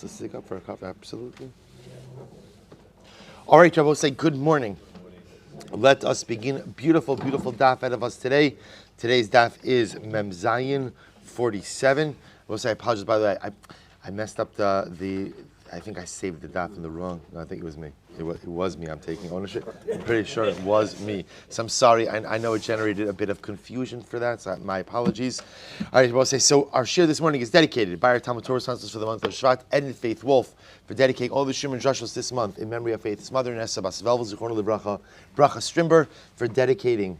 to stick up for a cup? Absolutely. All right, Rabbi, say good morning. Let us begin. Beautiful, beautiful daf out of us today. Today's daf is Mem Zayin 47. I will say I apologize, by the way. I messed up the I think I saved the daf in the wrong. No, I think it was me. It was me. I'm taking ownership. I'm pretty sure it was me. So I'm sorry. I know it generated a bit of confusion for that. So my apologies. All right, we'll say so. Our shir this morning is dedicated by our Talmud Torah sponsors for the month of Shvat, Ed and Faith Wolf, for dedicating all the Shir and Drushos this month in memory of Faith's mother Nessa Bas Velvel Zichrono Livracha, Bracha Strimber, for dedicating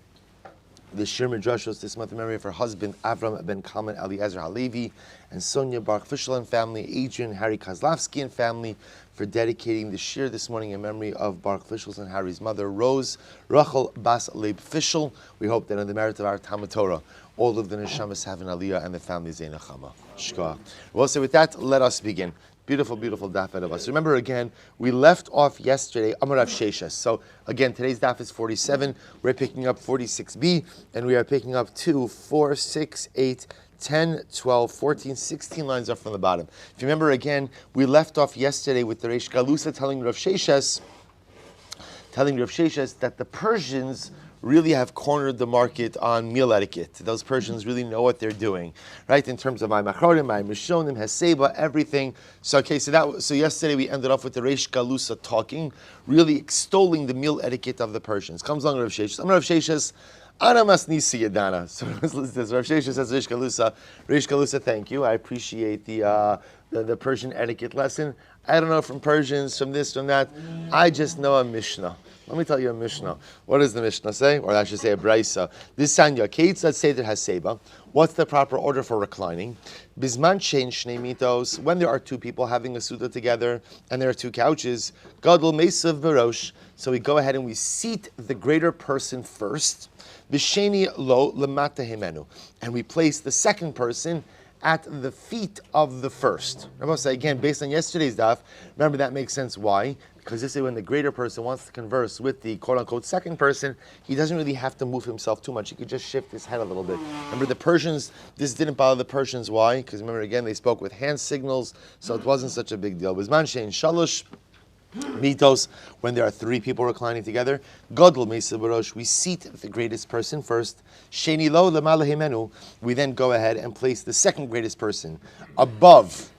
the Shir Midrashos this month in memory of her husband Avram ben Kalman Eliezer Halevi and Sonia Baruch Fischel and family, Adrian Harry Kozlovsky and family, for dedicating the Shir this morning in memory of Baruch Fischel and Harry's mother Rose Rachel Bas Leib Fischel. We hope that in the merit of our Talmud Torah, all of the neshamas have an aliyah and the family Zeina Chama. Shkoach. Well, so with that, let us begin. Beautiful, beautiful daf out of us. Remember again, we left off yesterday, Amarav Sheshes. So again, today's daf is 47. We're picking up 46b, and we are picking up 2, 4, 6, 8, 10, 12, 14, 16 lines up from the bottom. If you remember again, we left off yesterday with the Reish Galusa telling Rav Sheshes that the Persians really have cornered the market on meal etiquette. Those Persians really know what they're doing, right? In terms of my machorim, my mishonim, heseba, everything. So yesterday we ended off with the Reish Galusa talking, really extolling the meal etiquette of the Persians. Comes along Rav Sheshes. I'm Rav Sheshes. Anamas nisi yadana. So listen to this. Rav Sheshes says Reish Galusa. Reish Galusa, thank you. I appreciate the Persian etiquette lesson. I don't know from Persians, from this, from that. I just know a Mishnah. Let me tell you a Mishnah. What does the Mishnah say? Or I should say a Braisa. This Sanya, Kates, let's say that has Seba. What's the proper order for reclining? Bisman shein shnei mitos. When there are two people having a suda together and there are two couches, Gadol Mesav Barosh. So we go ahead and we seat the greater person first. V'sheni lo lemata himenu. And we place the second person at the feet of the first. I'm going to say again, based on yesterday's daf, remember that makes sense. Why? Because this is when the greater person wants to converse with the quote-unquote second person, he doesn't really have to move himself too much. He could just shift his head a little bit. Remember the Persians, this didn't bother the Persians. Why? Because remember again, they spoke with hand signals, so it wasn't such a big deal. Bizman shein shalosh mitos, when there are three people reclining together, Gadol Mesa Barosh, we seat the greatest person first. Sheni lo lemala himenu, we then go ahead and place the second greatest person above,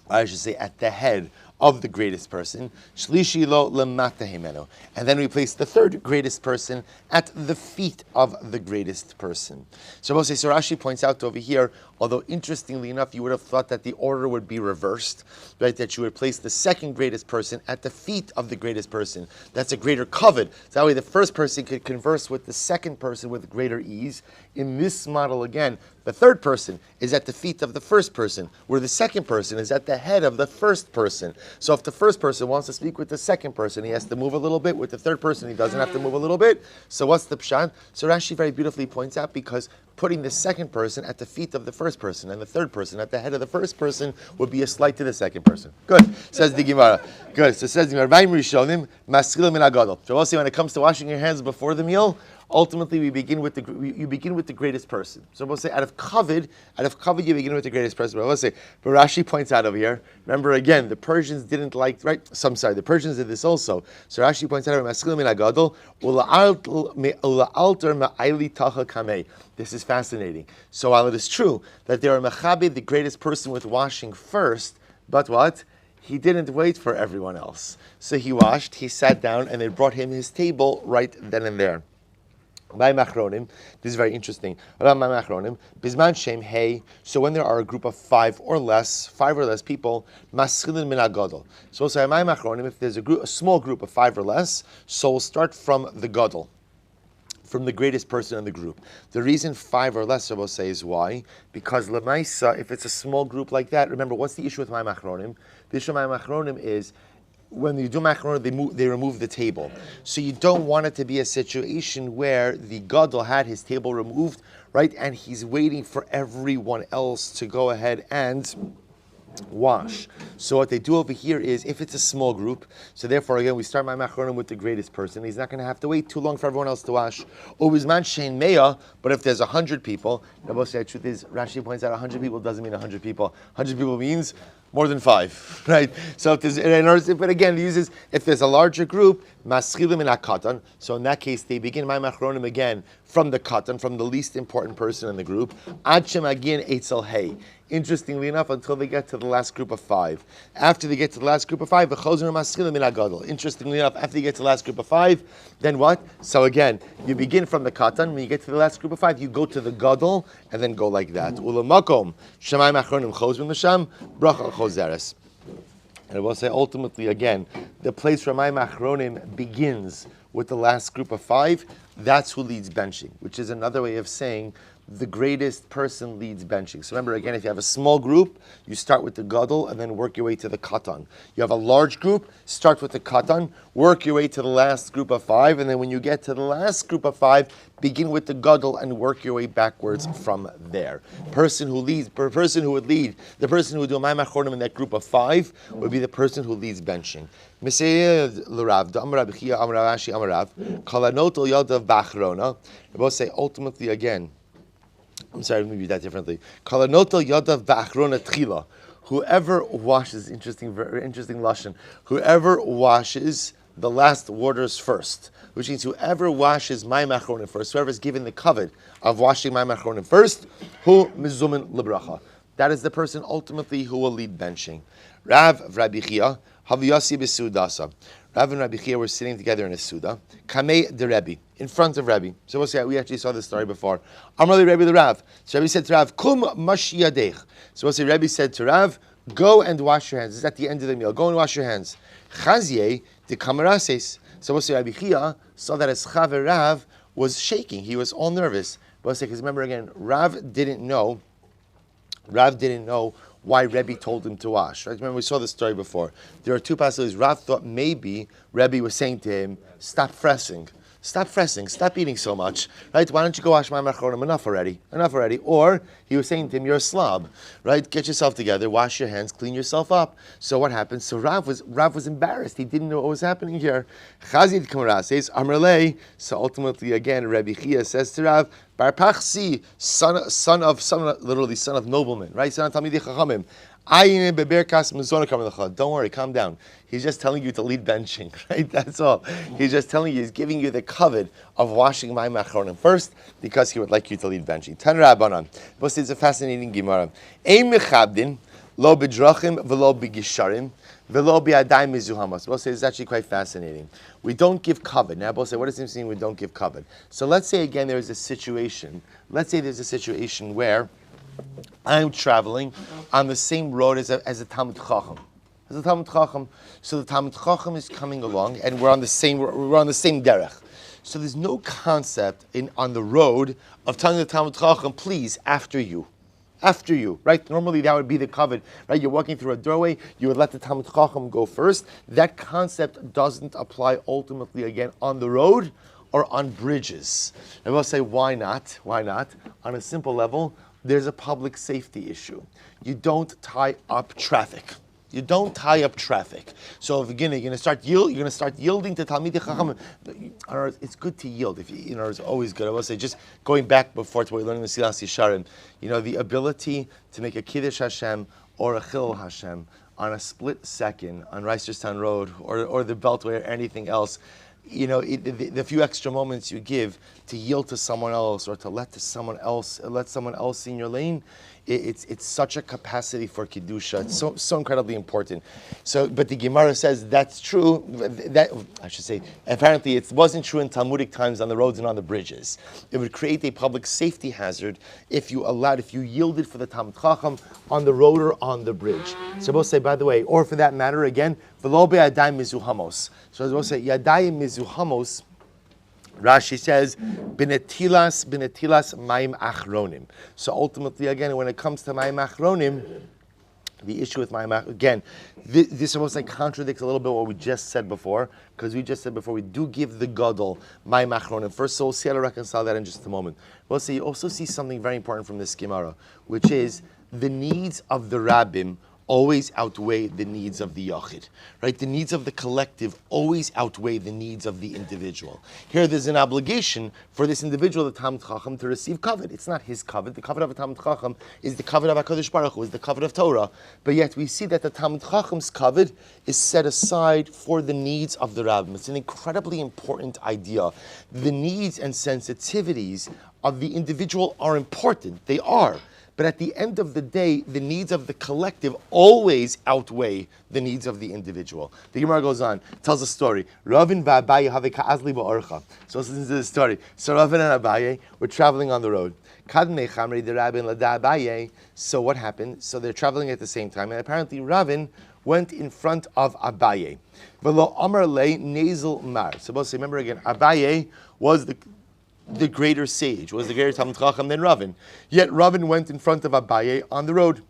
I should say at the head of the greatest person. Shlishi lo lemata himenu, and then we place the third greatest person at the feet of the greatest person. So Rashi points out over here, although interestingly enough, you would have thought that the order would be reversed, right? That you would place the second greatest person at the feet of the greatest person. That's a greater kavod. So that way the first person could converse with the second person with greater ease. In this model again, the third person is at the feet of the first person, where the second person is at the head of the first person. So if the first person wants to speak with the second person, he has to move a little bit. With the third person, he doesn't have to move a little bit. So what's the pshat? So Rashi very beautifully points out, because putting the second person at the feet of the first person and the third person at the head of the first person would be a slight to the second person. Good, says the Gemara. Good, so says the Gemara. So also when it comes to washing your hands before the meal, ultimately you begin with the greatest person. So we'll say out of kavod you begin with the greatest person. But we'll say, but Rashi points out over here, remember again, the Persians didn't like, right? The Persians did this also. So Rashi points out, this is fascinating. So while it is true that they are mechabe, the greatest person with washing first, but what? He didn't wait for everyone else. So he washed, he sat down, and they brought him his table right then and there. My machronim, this is very interesting. My machronim, bisman shem hey. So when there are a group of five or less people, maschilin min hagadol. So we'll say my machronim, if there's a small group of five or less, so we'll start from the gadol, from the greatest person in the group. The reason five or less, I will say, is why? Because lemaisa, if it's a small group like that, remember what's the issue with my machronim? The issue with my machronim is, when you do machronim, they remove the table. So you don't want it to be a situation where the gadol had his table removed, right, and he's waiting for everyone else to go ahead and wash. So what they do over here is, if it's a small group, so therefore again we start Mayim Achronim with the greatest person. He's not going to have to wait too long for everyone else to wash. Ubizman shein meya, but if there's 100 people, Rabbi said, the truth is, Rashi points out 100 people doesn't mean 100 people. 100 people means more than 5, right? So if there's, but again, he uses, if there's a larger group, maschilim in katan. So in that case, they begin Mayim Achronim again from the katan, from the least important person in the group. Ad shemagin eitzel hay. Interestingly enough, until they get to the last group of 5. After they get to the last group of 5, v'chozim maschilim in gadol. Interestingly enough, after you get to the last group of 5, then what? So again, you begin from the katan. When you get to the last group of 5, you go to the gadol and then go like that. Ulamakom shemayim achronim chozim l'sham bracha chozeres. And I will say, ultimately, again, the place where Mayim Achronim begins with the last group of 5, that's who leads benching, which is another way of saying the greatest person leads benching. So remember, again, if you have a small group, you start with the gadol and then work your way to the katan. You have a large group, start with the katan, work your way to the last group of 5, and then when you get to the last group of 5, begin with the gadol and work your way backwards from there. Person who leads, the person who would do Mayim Achronim in that group of 5 would be the person who leads benching. They both say ultimately again. I'm sorry, let me read that differently. Whoever washes, very interesting lashon. Whoever washes the last waters first, which means whoever washes Mayim Achronim first, whoever is given the covet of washing Mayim Achronim first, who mizumin lebracha. That is the person ultimately who will lead benching. Rav Rabbi Chia, Haviyasi b'Sudasa. Rav and Rabbi Chia were sitting together in a Suda. Kamei de Rabbi, in front of Rabbi. So we'll see, we actually saw this story before. Amrali Rabbi the Rav. So Rabbi said to Rav, Kum mash yadech. So we'll see, Rabbi said to Rav, go and wash your hands. This is at the end of the meal. Go and wash your hands. Chazye de kamarases. So we'll see, Rabbi Chia saw that his chaver Rav was shaking. He was all nervous. But we'll see, because remember again, Rav didn't know why Rebbe told him to wash. Right? Remember, we saw this story before. There are two possibilities. Rav thought maybe Rebbe was saying to him, stop fressing, stop eating so much. Right? Why don't you go wash Mayim Achronim? Enough already. Or he was saying to him, you're a slob. Right? Get yourself together, wash your hands, clean yourself up. So what happened? So Rav was embarrassed. He didn't know what was happening here. Chazid Kamara says, Amrlei. So ultimately, again, Rabbi Chia says to Rav, Bar Pachsi, son of noblemen, right? Son of Talmidei Chachamim. Don't worry, calm down. He's just telling you to lead benching, right? That's all. He's just telling you, he's giving you the covet of washing Mayim Achronim first because he would like you to lead benching. Tan Rabbanan. But it's a fascinating Gemara. Ein mechabdin lo bedrachim velo begisharim velo be'adayim mizuhamas. We'll say it's actually quite fascinating. We don't give covet. Now, we'll say, what does it mean we don't give covet? So let's say again there's a situation. Let's say there's a situation where I'm traveling on the same road as a Talmid Chacham. So the Talmid Chacham is coming along, and we're on the same derech. So there's no concept on the road of telling the Talmid Chacham, please, after you, right? Normally that would be the covet, right? You're walking through a doorway, you would let the Talmid Chacham go first. That concept doesn't apply ultimately again on the road or on bridges. And we'll say, why not? On a simple level, there's a public safety issue. You don't tie up traffic. So again, you're going to start yielding to Talmidei Chachamim. It's good to yield. It's always good. I will say, just going back before to what we learned in the Silas Yesharim, the ability to make a Kiddush Hashem or a Chil Hashem on a split second on Reisterstown Road or the Beltway or anything else. The few extra moments you give to yield to someone else or to let someone else in your lane, it's such a capacity for kedusha. It's so incredibly important. So, but the Gemara says that's true. That I should say, apparently it wasn't true in Talmudic times on the roads and on the bridges. It would create a public safety hazard if you yielded for the Talmid Chacham on the road or on the bridge. So we'll say, by the way, or for that matter, again, v'lo be'adayim mizuhamos. So as we'll say, yadayim mizuhamos. Rashi says, "Benetilas Mayim Achronim." So ultimately, again, when it comes to Mayim Achronim, the issue with Mayim again, this almost contradicts a little bit what we just said before, because we just said before we do give the gadol Mayim Achronim first. So we'll see how to reconcile that in just a moment. We'll see. You also see something very important from this Gemara, which is the needs of the rabbim always outweigh the needs of the yachid, right? The needs of the collective always outweigh the needs of the individual. Here, there's an obligation for this individual, the Talmid Chacham, to receive kavod. It's not his kavod. The kavod of a Talmid Chacham is the kavod of HaKadosh Baruch Hu, is the kavod of Torah. But yet, we see that the Talmid Chacham's kavod is set aside for the needs of the Rabbim. It's an incredibly important idea. The needs and sensitivities of the individual are important. They are. But at the end of the day, the needs of the collective always outweigh the needs of the individual. The Gemara goes on, tells a story. Ravin v'Abaye have ka'azli ba'orcha. So listen to the story. So Ravin and Abaye were traveling on the road. Kadmei chamri the Rabin lada Abaye. So what happened? So they're traveling at the same time, and apparently Ravin went in front of Abaye. V'lo amar le nezel mar. So remember again, Abaye was the greater sage, was the greater Talmid Chacham than Ravin. Yet Ravin went in front of Abaye on the road,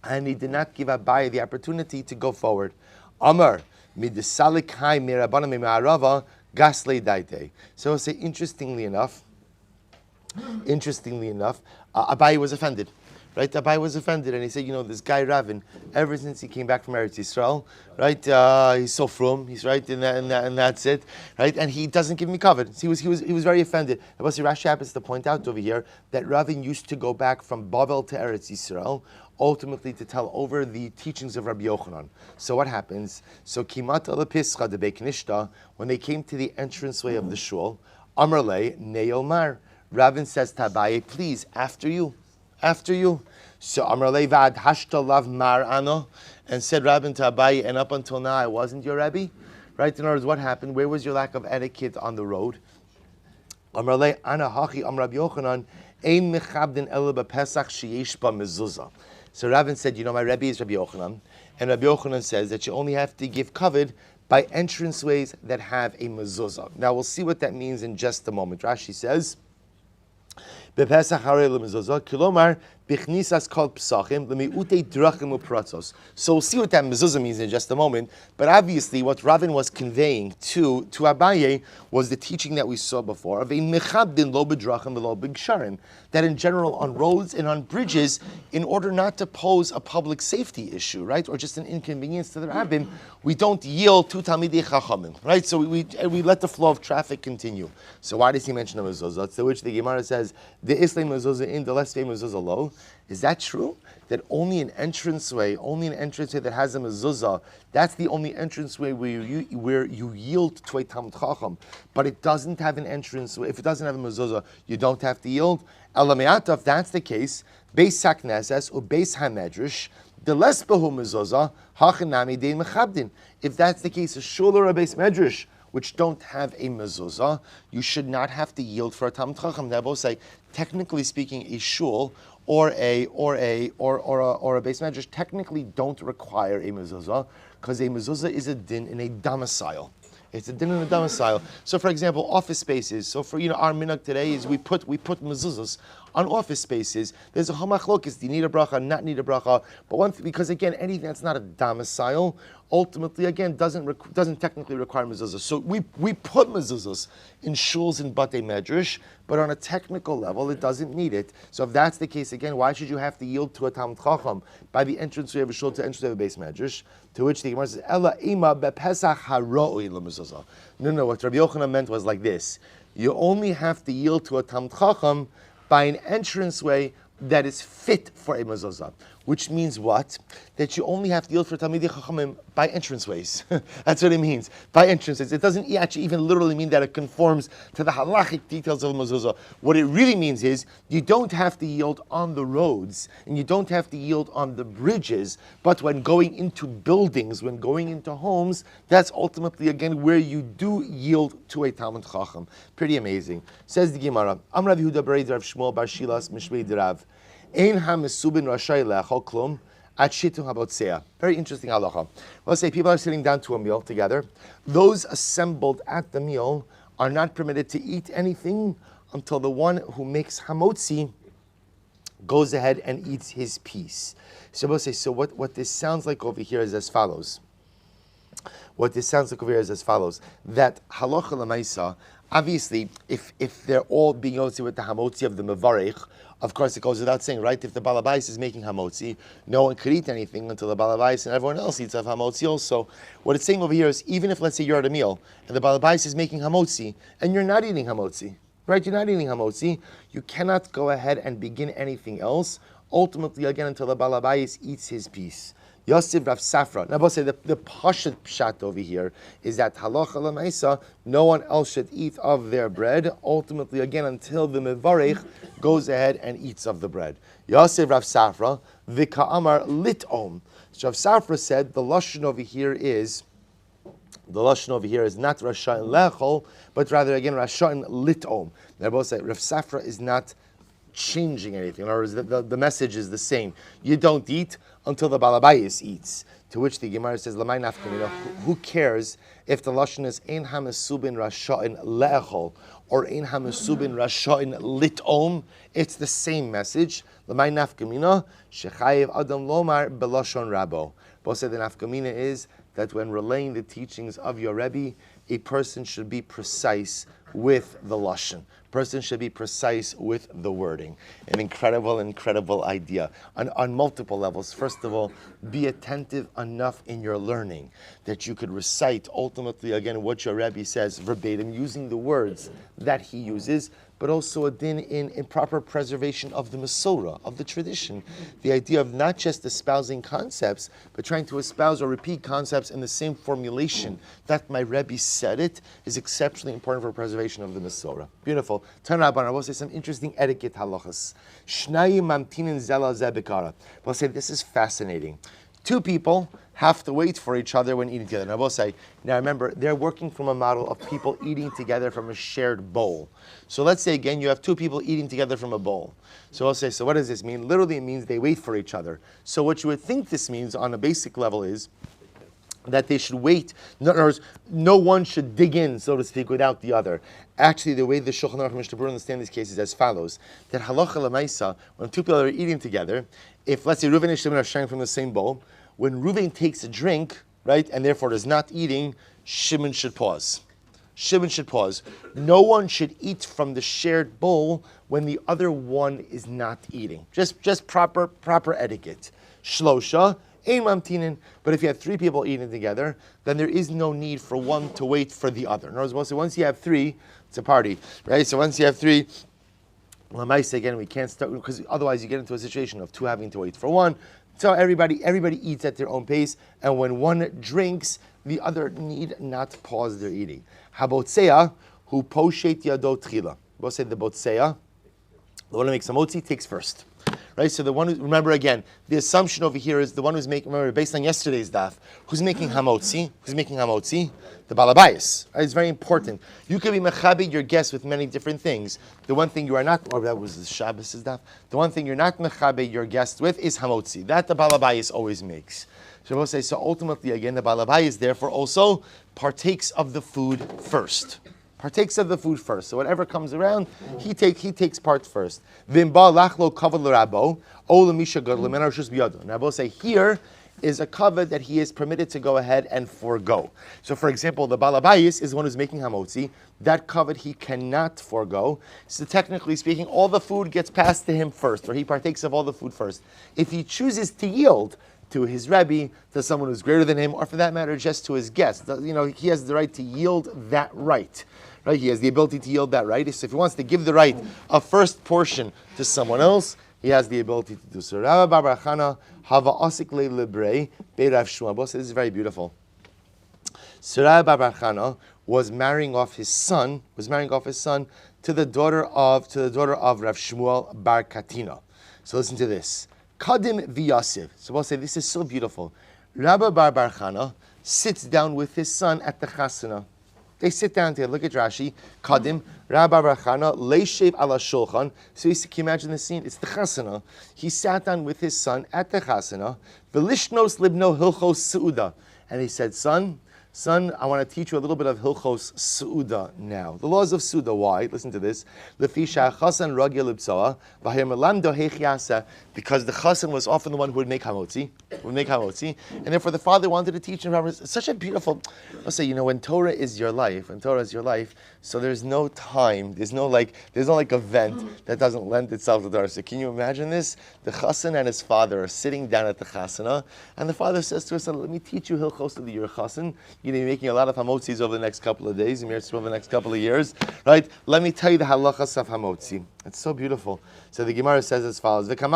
and he did not give Abaye the opportunity to go forward. Amar midisalik hai mirabana mi'arava gasle daite. So I'll say, interestingly enough, Abaye was offended. Right, Rabbi was offended, and he said, this guy Ravin, ever since he came back from Eretz Yisrael, right, he's so frum, he's right, and that's it, right, and he doesn't give me kavod. He was very offended. And Rashi happens to point out over here that Ravin used to go back from Bavel to Eretz Yisrael, ultimately to tell over the teachings of Rabbi Yochanan. So what happens? So Kimat ala Pischa de Beit Knishta, when they came to the entranceway of the shul, Amarle Neil Mar, Ravin says to Abaye, please, after you. So Amrle vad hashta lav mar ano, and said Rabbi to Abaye, and up until now I wasn't your Rebbe. Right? In other words, what happened? Where was your lack of etiquette on the road? Amrle ana hachi am Rabbi Yochanan ein mechabdin ela b'Pesach sheyesh ba mezuzah. So Rabbi said, my Rebbe is Rabbi Yochanan, and Rabbi Yochanan says that you only have to give kavod by entranceways that have a mezuzah. Now we'll see what that means in just a moment. Rashi says, Bepesach harei lemezuzah, kilomar bichnisas kol psachim lemiutei drachim upratzos. So we'll see what that mezuzah means in just a moment. But obviously, what Ravin was conveying to Abaye was the teaching that we saw before of a mechabdin lo bedrachim v'lo b'gsharim, that in general on roads and on bridges, in order not to pose a public safety issue, right, or just an inconvenience to the rabbim, we don't yield to talmidei chachamim, right? So we let the flow of traffic continue. So why does he mention a mezuzah? To which the Gemara says, the Islam mezuzah in, the less famous mezuzah low. Is that true? That only an entranceway that has a mezuzah, that's the only entranceway where you yield to a Talmid Chacham, but it doesn't have an entranceway. If it doesn't have a mezuzah, you don't have to yield. Elameata, if that's the case, Beis Hakneses or Beis Hamedrash, the less behu mezuzah, hachanami dein mechabdin. If that's the case, a shul or a Beis Medrash, which don't have a mezuzah, you should not have to yield for a Talmid Chacham. They both say, technically speaking, a shul or a Beis Medrash technically don't require a mezuzah, because a mezuzah is a din in a domicile. It's a din in a domicile. So, for example, office spaces. So, for our minhag today is we put mezuzahs on office spaces. There's a hamachlokis. Do you need a bracha? Not need a bracha. But because again, anything that's not a domicile, ultimately again doesn't technically require mezuzah. So we put mezuzahs in shuls and batei medrash, but on a technical level, it doesn't need it. So if that's the case, again, why should you have to yield to a Talmid Chacham by the entrance of a shul to entrance of a Beis Medrash? To which the Gemara says, "Ela ima bepesach haroi lemezuzah." No. What Rabbi Yochanan meant was like this: you only have to yield to a Talmid Chacham by an entranceway that is fit for a mezuzah. Which means what? That you only have to yield for Talmidei Chachamim by entranceways. That's what it means, by entrances. It doesn't actually even literally mean that it conforms to the halachic details of mezuzah. What it really means is you don't have to yield on the roads and you don't have to yield on the bridges, but when going into buildings, when going into homes, that's ultimately again where you do yield to a Talmid Chacham. Pretty amazing. Says the Gemara, Am Rav Yehuda Bereid Rav Shmuel Bar Shilas Mishmei Derav. Ein ha-mesubin rashay le'achol klum at shitu habotzeah. Very interesting halacha. Let's say people are sitting down to a meal together. Those assembled at the meal are not permitted to eat anything until the one who makes hamotzi goes ahead and eats his piece. So we'll say, so what this sounds like over here is as follows. That halacha l'maisa, Obviously, if they're all being yotzi with the hamotzi of the mevarich, of course it goes without saying, right? If the balabais is making hamotzi, no one could eat anything until the balabais and everyone else eats of hamotzi also. What it's saying over here is, even if, let's say, you're at a meal and the balabais is making hamotzi and you're not eating hamotzi, right? You're not eating hamotzi, you cannot go ahead and begin anything else, ultimately, again, until the balabais eats his piece. Yosef Rav Safra. Now, say the Pashat Pshat over here is that halacha l'maisa, no one else should eat of their bread, ultimately, again, until the Mevarech goes ahead and eats of the bread. Yosef Rav Safra, V'ka'amar litom. So Rav Safra said the lashon over here is not Rasha'in lechol, but rather, again, Rasha'in litom. Now, both say Rav Safra is not changing anything. In other words, the message is the same. You don't eat until the balabayis eats. To which the Gemara says, "Lamay nafkamina." Who cares if the lashon is ein hamesubin rasha'in le'echol or ein hamesubin rasha'in litom? It's the same message. Lamay nafkamina shechayev adam lomar belashon rabo. Both say the nafkamina is that when relaying the teachings of your Rebbe, a person should be precise with the lashon. Person should be precise with the wording. An incredible idea on multiple levels. First of all, be attentive enough in your learning that you could recite ultimately again what your Rebbe says verbatim, using the words that he uses, but also a din in proper preservation of the Masorah, of the tradition. The idea of not just espousing concepts, but trying to espouse or repeat concepts in the same formulation that my Rebbe said it is exceptionally important for preservation of the Masorah. Beautiful. Turn Rabban, I will say some interesting etiquette halachas. Shnayim mamtinin zela zebikara. We'll say this is fascinating. Two people have to wait for each other when eating together. Now remember, they're working from a model of people eating together from a shared bowl. So let's say again, you have two people eating together from a bowl. So I'll say, so what does this mean? Literally it means they wait for each other. So what you would think this means on a basic level is that they should wait. In other words, no one should dig in, so to speak, without the other. Actually, the way the Shulchan Aruch and Mishnah Berurah understand these cases is as follows: that halacha l'maisa, when two people are eating together, if let's say Reuven and Shimon are sharing from the same bowl, when Reuven takes a drink, right, and therefore is not eating, Shimon should pause. Shimon should pause. No one should eat from the shared bowl when the other one is not eating. Just proper etiquette. Shlosha. But if you have three people eating together, then there is no need for one to wait for the other. In other words, once you have three, it's a party, right? So once you have three, again, we can't start, because otherwise you get into a situation of two having to wait for one. So everybody eats at their own pace, and when one drinks, the other need not pause their eating. Habotseya, who poshet yado tchila. We'll say the botseya, the one who makes hamotzi, takes first. Right, so the one who, remember again, the assumption over here is the one who's making, remember, based on yesterday's daf, who's making hamotzi? The balabayas. Right, it's very important. You can be mechabe your guest with many different things. The one thing you are not, or that was the Shabbos' daf, the one thing you're not mechabe your guest with is hamotzi. That the balabayas always makes. So we'll say, so ultimately again, the balabayas therefore also partakes of the food first. Partakes of the food first. So whatever comes around, he takes part first. Rabbo say here is a kavod that he is permitted to go ahead and forego. So for example, the balabayis is the one who's making hamotzi. That kavod he cannot forego. So technically speaking, all the food gets passed to him first, or he partakes of all the food first. If he chooses to yield to his Rebbe, to someone who's greater than him, or for that matter, just to his guest, he has the right to yield that right. Right, he has the ability to yield that right. So if he wants to give the right, a first portion to someone else, he has the ability to do so. Rabbi Bar Chana hava asik le'lebrei be'Rav Shmuel. This is very beautiful. So Rabbi Bar Chana was marrying off his son to the daughter of Rav Shmuel Bar Katina. So listen to this. Kadim v'Yasiv. So we'll say this is so beautiful. Rabbi Bar Chana sits down with his son at the chasana. They sit down together. Look at Rashi. Kadim, Rabbi Barachana, leishev ala shulchan. So can you imagine the scene? It's the chasana. He sat down with his son at the chasana. Velishnos libno hilchos seuda. And he said, son, son, I want to teach you a little bit of Hilchos Su'uda now. The laws of Su'uda, why? Listen to this. Because the chassan was often the one who would make hamotzi, and therefore the father wanted to teach him. It's such a beautiful, let's say, when Torah is your life, so there's no time, there's no event that doesn't lend itself to Torah. So can you imagine this? The chassan and his father are sitting down at the chasana, and the father says to his son, let me teach you Hilchos of the Yer chassan. You're going to be making a lot of hamotzis over the next couple of days, over the next couple of years, right? Let me tell you the halachas of hamotzi. It's so beautiful. So the Gemara says as follows: And he taught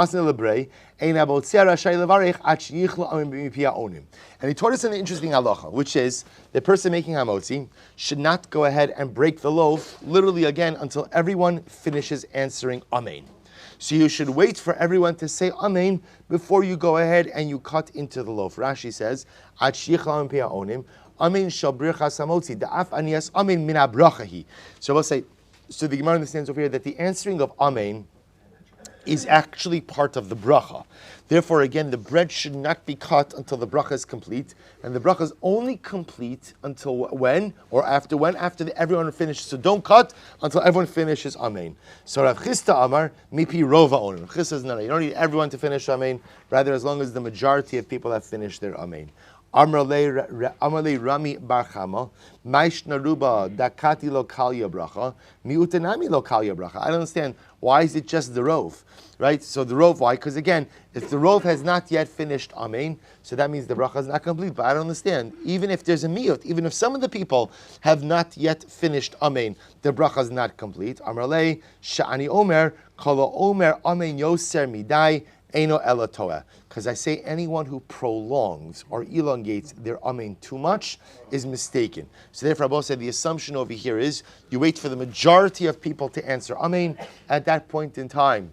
us an interesting halacha, which is the person making hamotzi should not go ahead and break the loaf, literally again, until everyone finishes answering amen. So you should wait for everyone to say amen before you go ahead and you cut into the loaf. Rashi says, amen shal birchas hamotzi da'af anias amen min habrachahi. So we'll say, so the Gemara understands over here that the answering of amen is actually part of the bracha. Therefore, again, the bread should not be cut until the bracha is complete, and the bracha is only complete until when? After everyone finishes. So don't cut until everyone finishes amen. So Rav Chisda Amar, mipi rova onim. Rav Chisda says, no, you don't need everyone to finish amen, rather as long as the majority of people have finished their amen. Amarle Rami Bar Chama, Maishna Ruba Dakati lo kalya bracha, miutanami lo kalya bracha. I don't understand. Why is it just the rov, right? So the rov, why? Because again, if the rov has not yet finished amen, so that means the bracha is not complete. But I don't understand. Even if there's a miut, even if some of the people have not yet finished amen, the bracha is not complete. Amarle Sha'ani Omer Kala Omer Amen Yoser Midai. Eino ela toeh. Because I say anyone who prolongs or elongates their amen too much is mistaken. So therefore, Rabbi said the assumption over here is you wait for the majority of people to answer amen. At that point in time,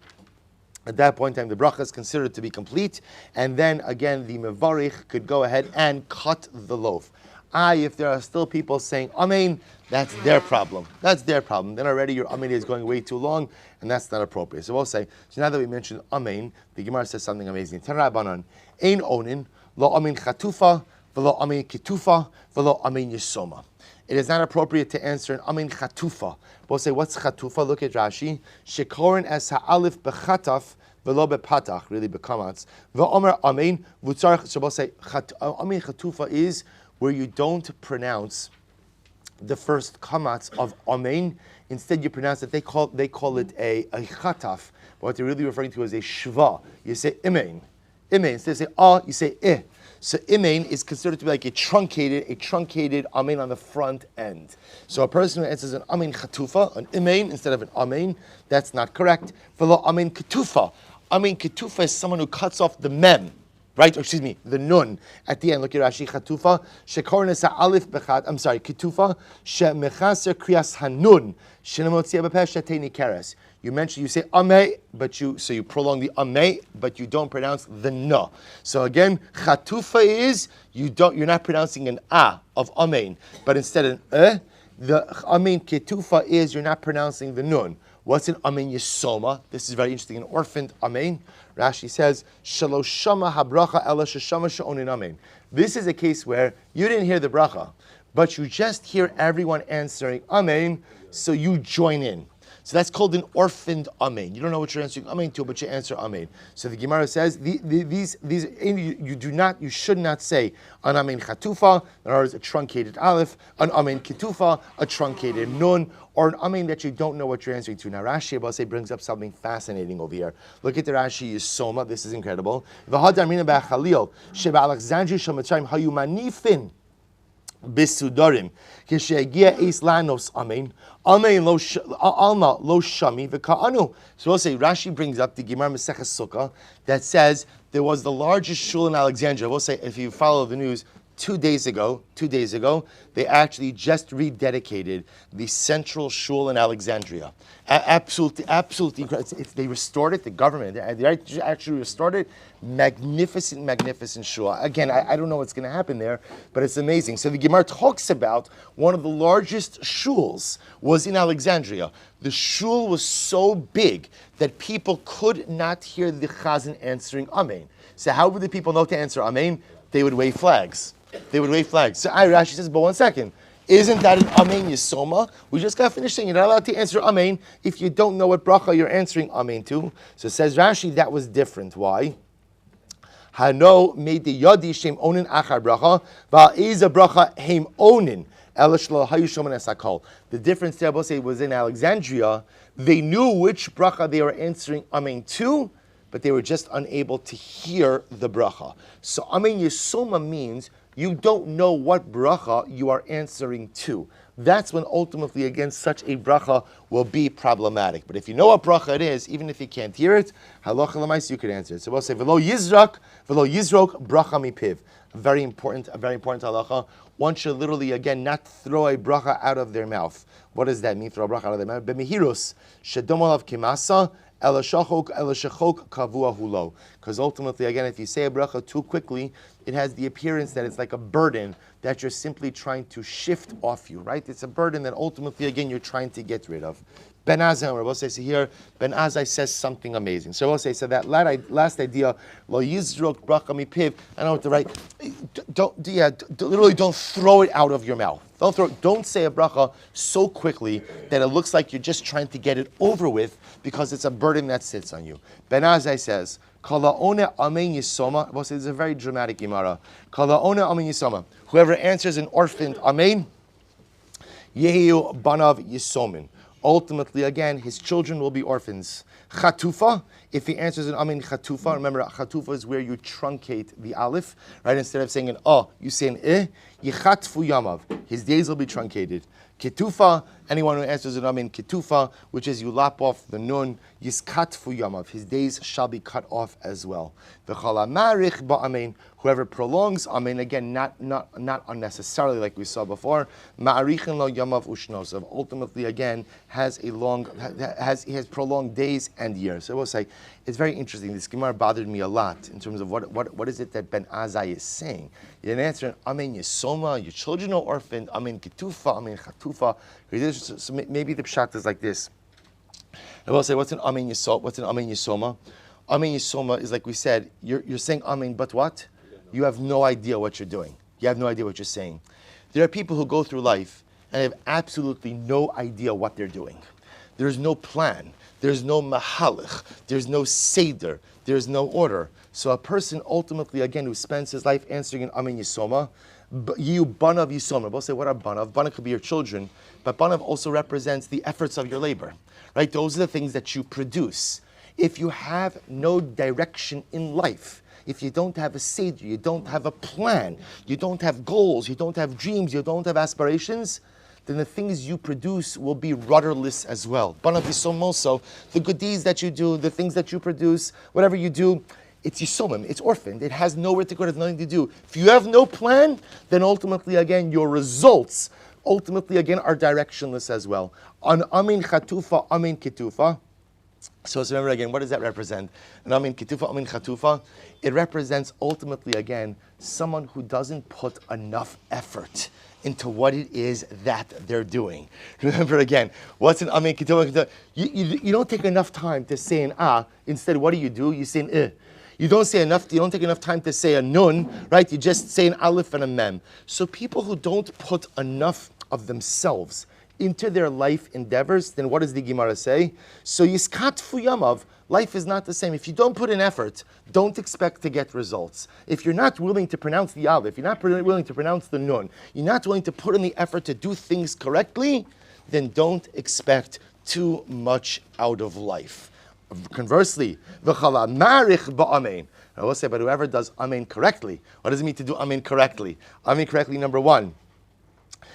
the bracha is considered to be complete, and then again the mevarich could go ahead and cut the loaf. If there are still people saying amen, that's their problem. Then already your amen is going way too long, and that's not appropriate. So we'll say, so now that we mentioned amen, the Gemara says something amazing. Tanrabanan, ein onin, lo amen chatufa, velo amen kitufa, velo amen yisoma. It is not appropriate to answer an amen chatufa. We'll say, what's chatufa? Look at Rashi. Shekorin as ha'alif bechataf, velo bepatach, really bekamatz. Ve'omer amen, vutzarch, so we'll say, amen chatufa is where you don't pronounce the first kamatz of amen. Instead, you pronounce it. They call it a chataf. But what they're really referring to is a shva. You say imein. Instead of say you say eh. So imein is considered to be like a truncated amen on the front end. So a person who answers an amen chatufa, an imein instead of an amen, that's not correct. V'lo amen ketufa. Amen ketufa is someone who cuts off the mem. Right, the nun at the end. Look at Rashi Chatufa. Shekornes ha'alif bechat. I'm sorry, Ketufa. Shemechaser kriyas hanun. Shenemotzia bepesh sheteni keres. You say ameh, so you prolong the ameh, but you don't pronounce the na. So again, Chatufa is you're not pronouncing an a of amen, but instead an The amen Ketufa is you're not pronouncing the nun. What's an amen yisoma? This is very interesting. An orphaned amen. Rashi says, Shaloshama habracha ela sheshama she'onin amen. This is a case where you didn't hear the bracha, but you just hear everyone answering amen, so you join in. So that's called an orphaned amen. You don't know what you're answering amen to, but you answer amen. So the Gemara says you should not say an amen chatufa, in other words, a truncated aleph, an amen ketufa, a truncated nun, or an amen that you don't know what you're answering to. Now Rashi Abasai brings up something fascinating over here. Look at the Rashi Yisoma. This is incredible. V'hadamina b'achalil sheba Alexandria shamatzayim hayumanifin bisudarim kishegia es lanos amen lo alma lo shami v'ka'anu. So we'll say Rashi brings up the Gemara Maseches Sukkah that says there was the largest shul in Alexandria. We'll say if you follow the news, 2 days ago, they actually just rededicated the central shul in Alexandria. Absolutely incredible. They restored it, the government, they actually restored it. Magnificent shul. Again, I don't know what's going to happen there, but it's amazing. So the Gemara talks about one of the largest shuls was in Alexandria. The shul was so big that people could not hear the chazan answering amen. So how would the people know to answer amen? They would wave flags. they would wave flags. So Rashi says, but one second. Isn't that an Amen Yisoma? We just got finished saying you're not allowed to answer Amen if you don't know what bracha you're answering Amen to. So says Rashi, that was different. Why? Hano made the Yadi Shem Onin Achar Bracha, Va'eza Bracha Heim Onin. The difference there, say, was in Alexandria. They knew which bracha they were answering Amen to, but they were just unable to hear the bracha. So Amen Yisoma means you don't know what bracha you are answering to. That's when ultimately, again, such a bracha will be problematic. But if you know what bracha it is, even if you can't hear it, halacha l'mais, you could answer it. So we'll say, v'lo yizrok bracha mipiv. Very important halacha. One should literally, again, not throw a bracha out of their mouth. What does that mean, throw a bracha out of their mouth? B'mihirus, shedom alav kimasa, elashachok kavua hulo. Because ultimately, again, if you say a bracha too quickly, it has the appearance that it's like a burden that you're simply trying to shift off you, right? It's a burden that ultimately, again, you're trying to get rid of. Ben Azai, Rabbi says here, Ben Azai says something amazing. So Rabbi says, so that last idea, lo yizrok bracha mipiv, I don't know what to write. Literally don't throw it out of your mouth. Don't say a bracha so quickly that it looks like you're just trying to get it over with because it's a burden that sits on you. Ben Azai says, Kala one amen yisoma. Rabbi says, it's a very dramatic Gemara. Kala one amen yisoma. Whoever answers an orphaned amen, yehu banav yisomin. Ultimately, again, his children will be orphans. Chatufa, if he answers an amin chatufa, remember, chatufa is where you truncate the aleph, right? Instead of saying an you say an yichatfu yamav. His days will be truncated. Ketufa, anyone who answers an amin ketufa, which is you lop off the nun, yiskatfu yamav. His days shall be cut off as well. V'chala marich ba'amin, whoever prolongs amin, again, not unnecessarily like we saw before, ma'arichin lo yamav ushnosav. Ultimately, again, he has prolonged days and years. So we'll say, it's very interesting. This Gemara bothered me a lot in terms of what is it that Ben Azai is saying. You didn't answer an amin yisoma, your children are orphaned, amin ketufa, amin chatufa. So maybe the pshat is like this. I will say, what's an amin yisoma? What's an amin yisoma? Amin yisoma is like we said, you're saying amin, but what? You have no idea what you're doing. You have no idea what you're saying. There are people who go through life and have absolutely no idea what they're doing. There's no plan. There's no mahalich. There's no seder. There's no order. So a person ultimately, again, who spends his life answering an amin yisoma, you banav yisoma. We'll say, what are banav? Banav could be your children, but banav also represents the efforts of your labor, right? Those are the things that you produce. If you have no direction in life, if you don't have a seder, you don't have a plan, you don't have goals, you don't have dreams, you don't have aspirations, then the things you produce will be rudderless as well. Banav yisoma also, the good deeds that you do, the things that you produce, whatever you do, it's yisomim, it's orphaned, it has nowhere to go, it has nothing to do. If you have no plan, then ultimately, again, your results, ultimately, again, are directionless as well. On amin chatufa, amin ketufa. So let's remember again, what does that represent? An amin ketufa, amin chatufa. It represents ultimately, again, someone who doesn't put enough effort into what it is that they're doing. Remember again, what's an amin ketufa? You don't take enough time to say an instead what do? You say an You don't take enough time to say a nun, right? You just say an aleph and a mem. So people who don't put enough of themselves into their life endeavors, then what does the Gemara say? So yiskatfu yamav, life is not the same. If you don't put in effort, don't expect to get results. If you're not willing to pronounce the aleph, you're not willing to pronounce the nun, you're not willing to put in the effort to do things correctly, then don't expect too much out of life. Conversely, v'chala marich ba'amein. I will say, but whoever does amen correctly, what does it mean to do amen correctly? Amen correctly, number one,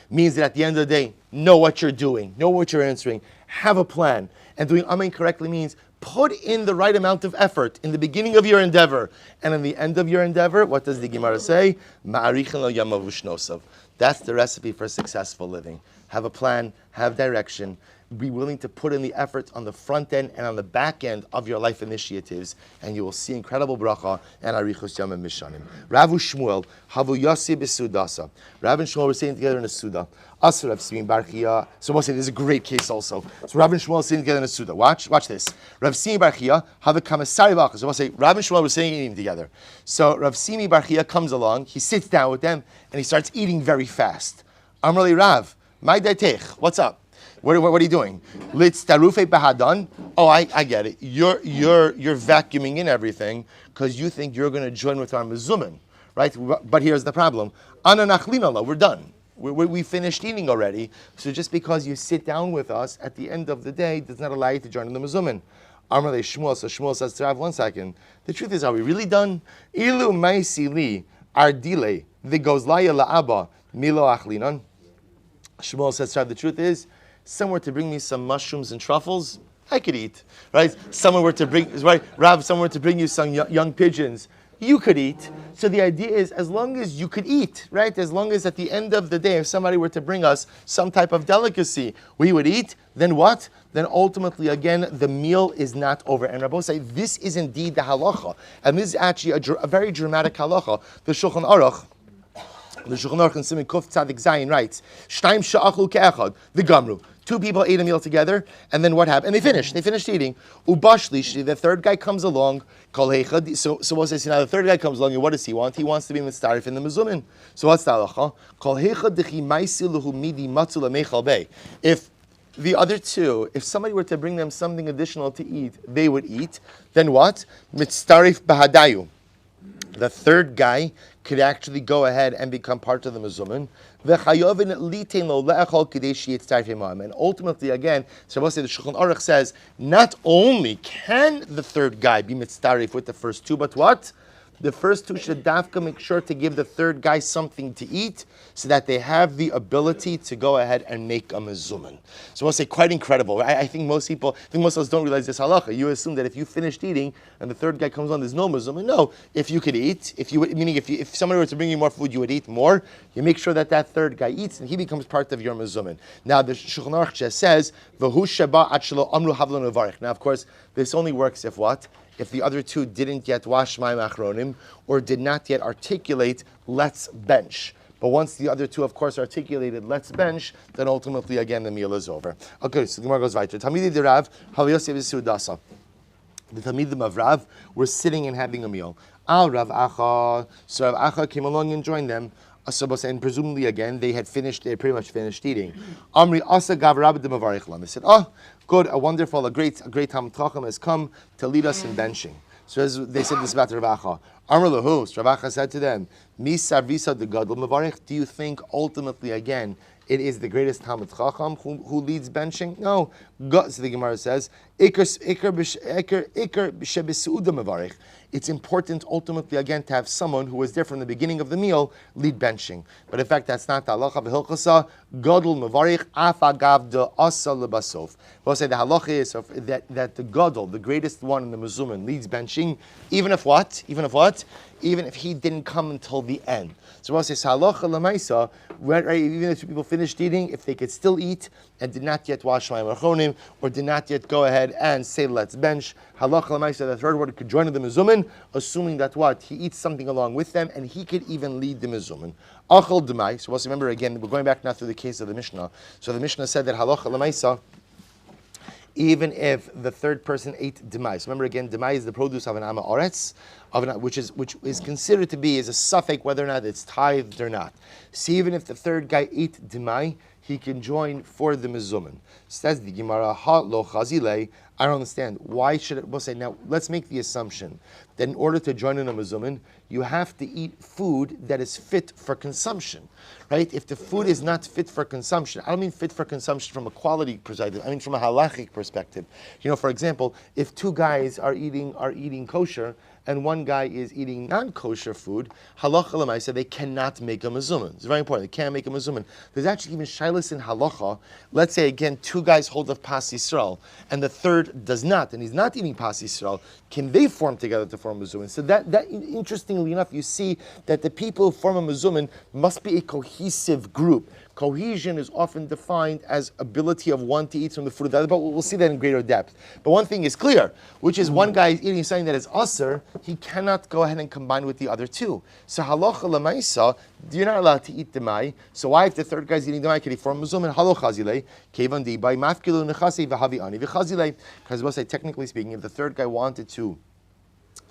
means that at the end of the day, know what you're doing, know what you're answering, have a plan. And doing amen correctly means put in the right amount of effort in the beginning of your endeavor. And in the end of your endeavor, what does the Gemara say? Ma'arichin lo yamav ushnosav. That's the recipe for successful living. Have a plan, have direction, be willing to put in the effort on the front end and on the back end of your life initiatives, and you will see incredible bracha and arichos yamim mishanim. Rav Shmuel, havu yasi b'sudasa. Rav and Shmuel were sitting together in a suda. Asur Rav Simi bar Chia. So we'll say this is a great case also. So Rav and Shmuel are sitting together in a suda. Watch this. Rav Simi bar Chia, have a kamasari b'achas. So we'll say Rav and Shmuel were sitting eating together. So Rav Simi bar Chia comes along, he sits down with them, and he starts eating very fast. Amrali Rav, my daitech, what's up? What are you doing? Litz tarufe bahadan. Oh, I get it. You're vacuuming in everything because you think you're going to join with our mezumin, right? But here's the problem. Ana nachlinala, we're done. We finished eating already. So just because you sit down with us at the end of the day does not allow you to join in the mezumin. Amar le Shmuel. So Shmuel says to Rav, 1 second. The truth is, are we really done? Ilu maisi li ardile v'gozlaya la'aba milo achlinan. Shmuel says to Rav, the truth is, someone were to bring me some mushrooms and truffles, I could eat, right? Someone were to bring, right, Rav, someone were to bring you some young pigeons, you could eat. So the idea is, as long as you could eat, right? As long as at the end of the day, if somebody were to bring us some type of delicacy, we would eat, then what? Then ultimately, again, the meal is not over. And Rabbi say, this is indeed the halacha. And this is actually a very dramatic halacha. The Shulchan Aruch in Siman Kuf Tzadik Zayin writes, Shtaim she'achlu ke'echad, v'gamru. 2 people ate a meal together, and then what happened? And they finished eating. Ubashlishi, the third guy comes along, kol heichad. So we'll say, now the third guy comes along, and what does he want? He wants to be mitzarif in the mezumin. So what's the halacha? Kol heichad dechi maisi luhu midi matzu lemeichal bei. If the other 2, if somebody were to bring them something additional to eat, they would eat. Then what? Mitzarif bahadayu. The third guy could actually go ahead and become part of the mezumin. And ultimately, again, so the Shulchan Aruch says, not only can the third guy be mitzarif with the first 2, but what? The first 2 should dafka make sure to give the third guy something to eat so that they have the ability to go ahead and make a mezumin. So we'll say quite incredible. I think most of us don't realize this halacha. You assume that if you finished eating and the third guy comes on, there's no mezumin. No, if you could eat, if somebody were to bring you more food, you would eat more. You make sure that third guy eats and he becomes part of your mezumin. Now the Shulchan Aruch just says, V'hu sheba at shelo amru havlan uvarich. Now of course, this only works if what? If the other 2 didn't yet wash mayim achronim or did not yet articulate, let's bench. But once the other 2, of course, articulated, let's bench, then ultimately, again, the meal is over. Okay, so the Gemara goes weiter. Talmidei de Rav, Haviyosef Yisudasa. The Talmidim of Rav were sitting and having a meal. Al Rav Acha. So Rav Acha came along and joined them. And presumably again, they had pretty much finished eating. Amri Asa Gav Rabbi de Mavarich Lam. They said, oh, good, a great Talmid Chacham has come to lead us in benching. So as they said this about Rav Acha. Amr Lahu, Rav Acha said to them, Misa Visa de Gadol Mavarich. Do you think ultimately again it is the greatest Talmid Chacham who leads benching? No. So the Gemara says, it's important ultimately again to have someone who was there from the beginning of the meal lead benching. But in fact that's not the halacha v'hilchasa gadol mevarich afagav de asa lebasof. We'll say the halacha is that the gadol, the greatest one in the mezumin, leads benching, even if he didn't come until the end. So we'll say halacha lemaisa, even if 2 people finished eating, if they could still eat and did not yet wash mayim achronim or did not yet go ahead and say let's bench, halacha lemaisa, the third one could join in the mezumin, assuming that what? He eats something along with them and he could even lead the mezumin. Achal demai. So let's remember again, we're going back now through the case of the Mishnah. So the Mishnah said that halacha lemaisa, even if the third person ate demai. So remember again, demai is the produce of an ama oretz, which is considered to be as a suffix whether or not it's tithed or not. So even if the third guy ate demai, he can join for the mezumin. Says the Gemara, ha lo chazile. I don't understand. Why should it? We'll say now. Let's make the assumption that in order to join in a mezumin, you have to eat food that is fit for consumption, right? If the food is not fit for consumption, I don't mean fit for consumption from a quality perspective. I mean from a halachic perspective. For example, if 2 guys are eating kosher and one guy is eating non-kosher food, halacha l'maisa, they cannot make a mezumin. It's very important. They can't make a mezumin. There's actually even shilas in halacha. Let's say again, two guys hold of pas Yisrael, and the third does not, and he's not eating pas Yisrael. Can they form together to form a mezumin? So that interestingly enough, you see that the people who form a mezumin must be a cohesive group. Cohesion is often defined as ability of one to eat from the food of the other, but we'll see that in greater depth. But one thing is clear, which is one guy is eating something that is asr, he cannot go ahead and combine with the other two. So halacha l'maisa, you're not allowed to eat demai. So why, if the third guy is eating demai, can he form mezumin? Halo chazile, kevan di by mafkilu nechase v'havi ani v'chazile. Because we'll say, technically speaking, if the third guy wanted to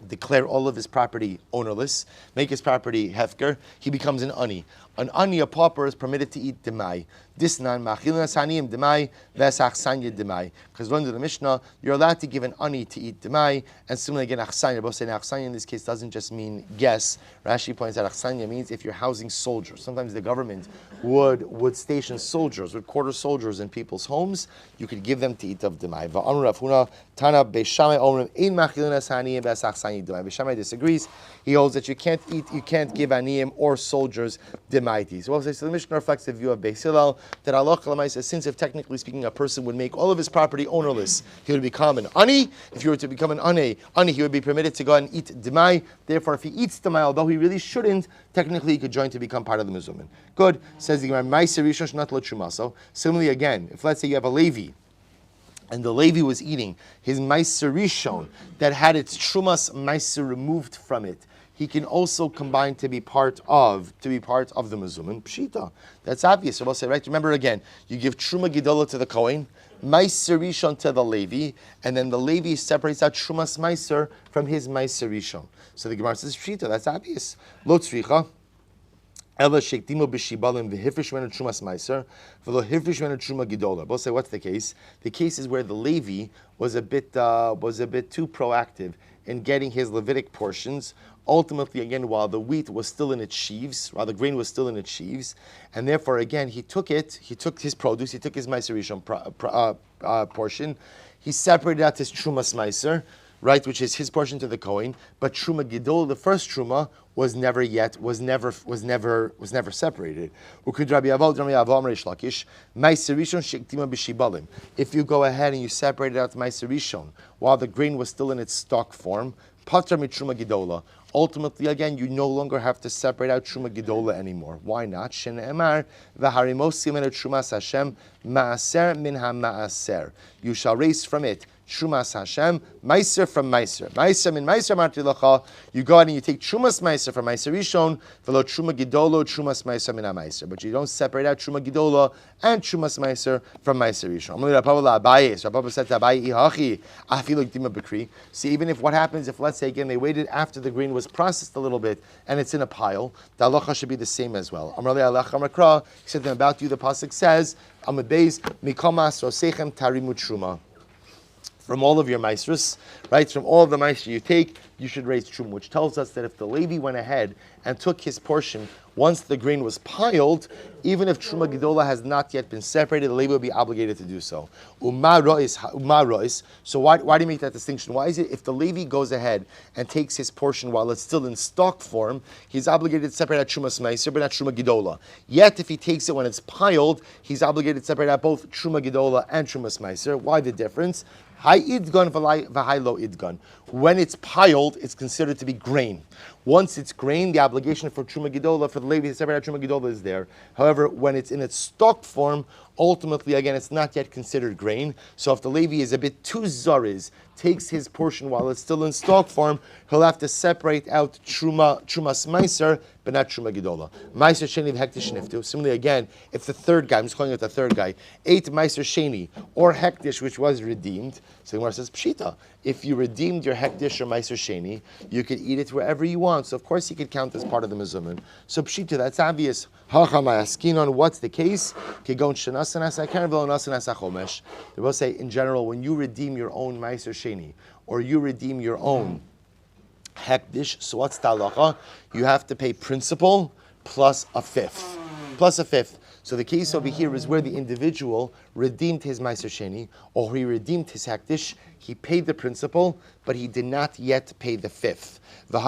declare all of his property ownerless, make his property hefker, he becomes an ani. An ani, a pauper, is permitted to eat demai. Disnan machilin asaniyim demai vesachsanya demai. Because under the Mishnah, you're allowed to give an ani to eat demai, and similarly again achsanya. Both say achsanya in this case doesn't just mean guess. Rashi points out achsanya means if you're housing soldiers. Sometimes the government would station soldiers, would quarter soldiers in people's homes. You could give them to eat of demai. Va'amru Rav Huna Tana Beishamai Omrim Ein machilin asaniyim vesachsanya demai. Beishamai disagrees. He holds that you can't give aniyim or soldiers demai. So the Mishnah reflects the view of Beis Hillel that Allah says, since if technically speaking a person would make all of his property ownerless, he would become an ani. If you were to become an ani, he would be permitted to go and eat demai. Therefore, if he eats demai, although he really shouldn't, technically he could join to become part of the mezumin. Good. Says the Gemara, Ma'aser Rishon Shnat Lo Trumaso. Similarly, again, if let's say you have a Levi, and the Levi was eating his Ma'aser Rishon that had its Trumas Ma'aser removed from it, he can also combine to be part of the mezumin pshita. That's obvious. So we'll say, right? Remember again, you give truma gedola to the kohen, meiser rishon to the Levi, and then the Levi separates out trumas meiser from his meiser rishon. So the Gemara says pshita. That's obvious. Lo tzricha. Ela shektimo b'shibalim v'hifrish menu trumas meiser v'lo hifrish menu truma gedola. We'll say, what's the case? The case is where the Levi was a bit too proactive in getting his Levitic portions. Ultimately, again, while the wheat was still in its sheaves, while the grain was still in its sheaves, and therefore, again, he took his produce, he took his Meiser Rishon portion, he separated out his Trumas Meiser, right, which is his portion to the Kohen, but Truma Gidol, the first Truma, was never separated. If you go ahead and you separate out Meiser Rishon while the grain was still in its stock form, Patra Truma Gidola. Ultimately, again, you no longer have to separate out Truma Gidola anymore. Why not? Shene'emar v'harimosim en Trumas Hashem ma'aser min ha'ma'aser. You shall raise from it Trumas Hashem, Meiser from Meiser. Meiser min Meiser marti lacha. You go out and you take Trumas Meiser from Meiser Rishon, v'lo Truma Gidolo, Trumas Meiser min ha'Meiser. But you don't separate out Truma Gidola and Trumas Meiser from Meiser Rishon. Rabbi said to Abaye, Ihachi, afilu gdima b'kri. See, even if what happens if, let's say again, they waited after the grain was processed a little bit and it's in a pile, the halacha should be the same as well. He said to them, about you, the pasuk says, Amud Beis, mikomas rosechem tarimu truma. From all of your maestros, right? From all of the maestros you take, you should raise truma, which tells us that if the Levi went ahead and took his portion once the grain was piled, even if truma gedola has not yet been separated, the Levi will be obligated to do so. Uma rois. So why do you make that distinction? Why is it if the Levi goes ahead and takes his portion while it's still in stock form, he's obligated to separate out trumas meiser, but not truma gedola? Yet if he takes it when it's piled, he's obligated to separate out both truma gedola and trumas meiser. Why the difference? High idgan v'high low idgan. When it's piled, it's considered to be grain. Once it's grain, the obligation for Truma Gidola, for the Levi to separate out Truma Gidola is there. However, when it's in its stock form, ultimately, again, it's not yet considered grain. So if the Levi is a bit too zariz, takes his portion while it's still in stock form, he'll have to separate out Trumas Meiser, but not Truma Gidola. Meiser Sheni v'Hektish Niftu. Similarly, again, if the third guy, I'm just calling it the third guy, ate Meiser Sheni or Hektish, which was redeemed, so the Gemara says, Pshita, if you redeemed your Hektish or Meiser Sheni, you could eat it wherever you want. So of course he could count as part of the mezumin. So Pshita, that's obvious. Hachamayaskin, what's the case? They will say, in general, when you redeem your own Meiser Sheni, or you redeem your own Hektish, so what's the halacha? You have to pay principal plus a fifth. So the case over here is where the individual redeemed his Meiser Sheni, or he redeemed his Hektish. He paid the principal, but he did not yet pay the fifth. And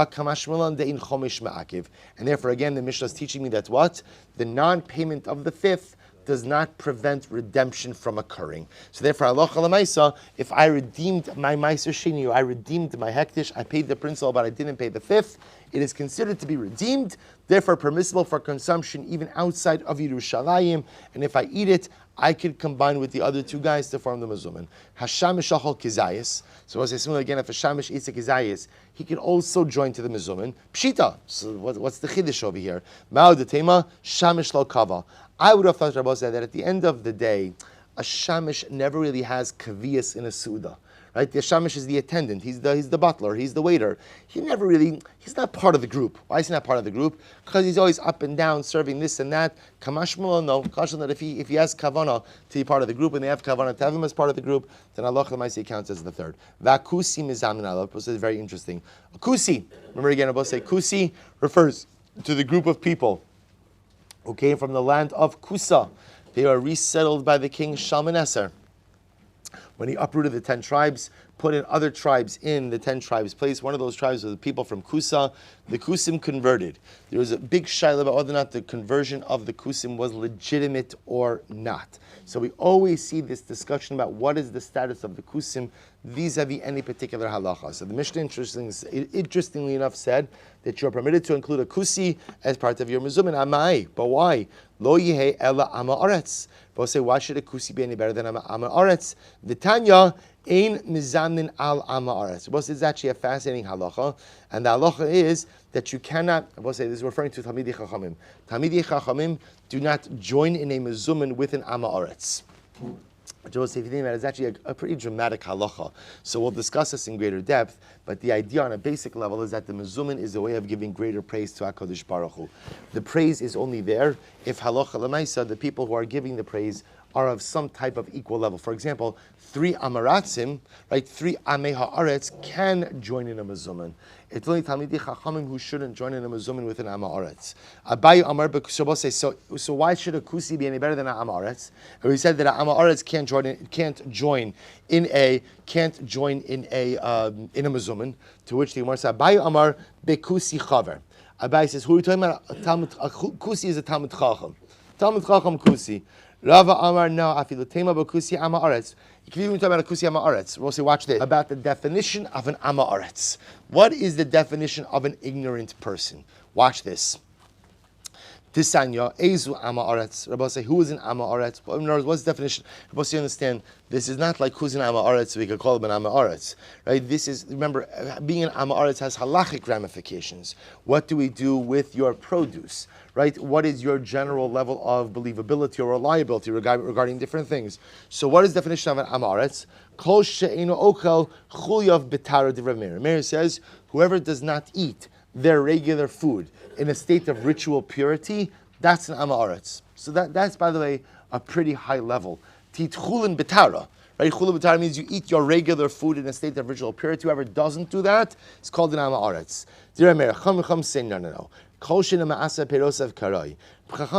therefore, again, the Mishnah is teaching me that what? The non-payment of the fifth does not prevent redemption from occurring. So therefore, halacha l'maisa, if I redeemed my Meiser Sheni, or I redeemed my Hektish, I paid the principal, but I didn't pay the fifth, it is considered to be redeemed, therefore permissible for consumption even outside of Yerushalayim, and if I eat it, I could combine with the other two guys to form the mezumin. Hashamish achol kizayis. So as I say again, if a shamish eats a kizayis, he can also join to the mezumin. Pshita. So what's the chiddush over here? Ma'od tema shamish lo kava. I would have thought, Rabbi said, that at the end of the day, a shamish never really has kaviyas in a suda. Right? The shamish is the attendant. He's the butler. He's the waiter. He's not part of the group. Why is he not part of the group? Because he's always up and down serving this and that. Kamashmala, no. Caution that if he has kavana to be part of the group, and they have kavana to have him as part of the group, then Allah L'maisi counts as the third. Vakusi mizamin Allah. This is very interesting. A kusi. Remember again, I'll say kusi refers to the group of people who came from the land of Kusa. They were resettled by the king Shalmaneser. When he uprooted the 10 tribes, put in other tribes in the 10 tribes' place. One of those tribes was the people from Kusa. The Kusim converted. There was a big shaila about whether or not the conversion of the Kusim was legitimate or not. So we always see this discussion about what is the status of the Kusim vis-a-vis any particular halacha. So the Mishnah, interestingly enough, said that you're permitted to include a Kusi as part of your mezumin. Amai. But why? Lo yihei ela ama aretz. But say, why should a Kusi be any better than ama aretz? V'tanya ein mizamin al ama aretz. But it's actually a fascinating halacha, and the halacha is that you cannot. I will say this is referring to Talmidei Chachamim. Talmidei Chachamim do not join in a mezumin with an ama aretz. Joseph, if you think about it, it's actually a pretty dramatic halacha. So we'll discuss this in greater depth, but the idea on a basic level is that the mezumin is a way of giving greater praise to HaKadosh Baruch Hu. The praise is only there if halacha l'maisa, the people who are giving the praise are of some type of equal level. For example, 3 amaratzim, right, 3 amei ha'aretz can join in a mezumin. It's only Talmidei Chachamim who shouldn't join in a mezumin with an ama aretz. Abayu Amar B'Kushabos says, so why should a kusi be any better than an ama aretz? And we said that an ama aretz can't join in a mezumin. To which the Gemara says, Abayu Amar B'Kusi Chaver. Abayu says, who are we talking about? A kusi is a Talmud Chacham. Talmud Chacham kusi. Rava Amar no afilu tema b'kusi ama aretz. You can even talk about a kusi ama aretz. We'll say, watch this. About the definition of an ama aretz. What is the definition of an ignorant person? Watch this. Tisanya ezu ama aretz. Rabbi say, who is an ama aretz? What's the definition? Rabbi say, you understand, this is not like who's an ama aretz, so we could call him an ama aretz. Right? This is, remember, being an ama aretz has halachic ramifications. What do we do with your produce? Right? What is your general level of believability or reliability regarding different things? So what is the definition of an amaretz? Kol she'enu okel chuyav b'tara divrei Meir. Meir says, whoever does not eat their regular food in a state of ritual purity, that's an amaretz. So that's, by the way, a pretty high level. Tit chulin b'tara. Right? Chulin b'tara means you eat your regular food in a state of ritual purity. Whoever doesn't do that is called an amaretz. Divrei Meir, chum say no. Chacham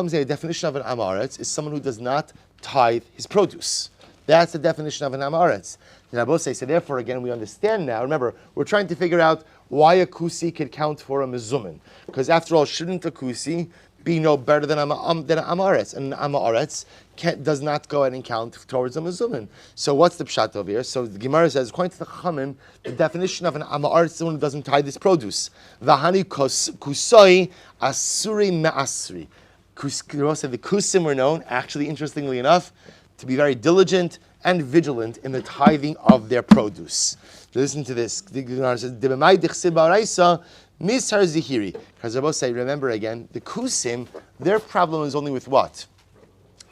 say the definition of an amaretz is someone who does not tithe his produce. That's the definition of an amaretz. The Rabbi say, so therefore, again, we understand now. Remember, we're trying to figure out why a kusi could count for a mezumin. Because after all, shouldn't a kusi be no better than an amaretz? And an amaretz does not go ahead and count towards a mezumin. So what's the pshat over here? So the Gemara says, according to the Chachamim, the definition of an amaretz is someone who doesn't tithe this produce. V'hani kusoi asuri me'asri. The kusim were known, actually, interestingly enough, to be very diligent and vigilant in the tithing of their produce. Listen to this. The Gemara says, Mishar Zihiri. Because Rabbi say, remember again, the kusim, their problem is only with what?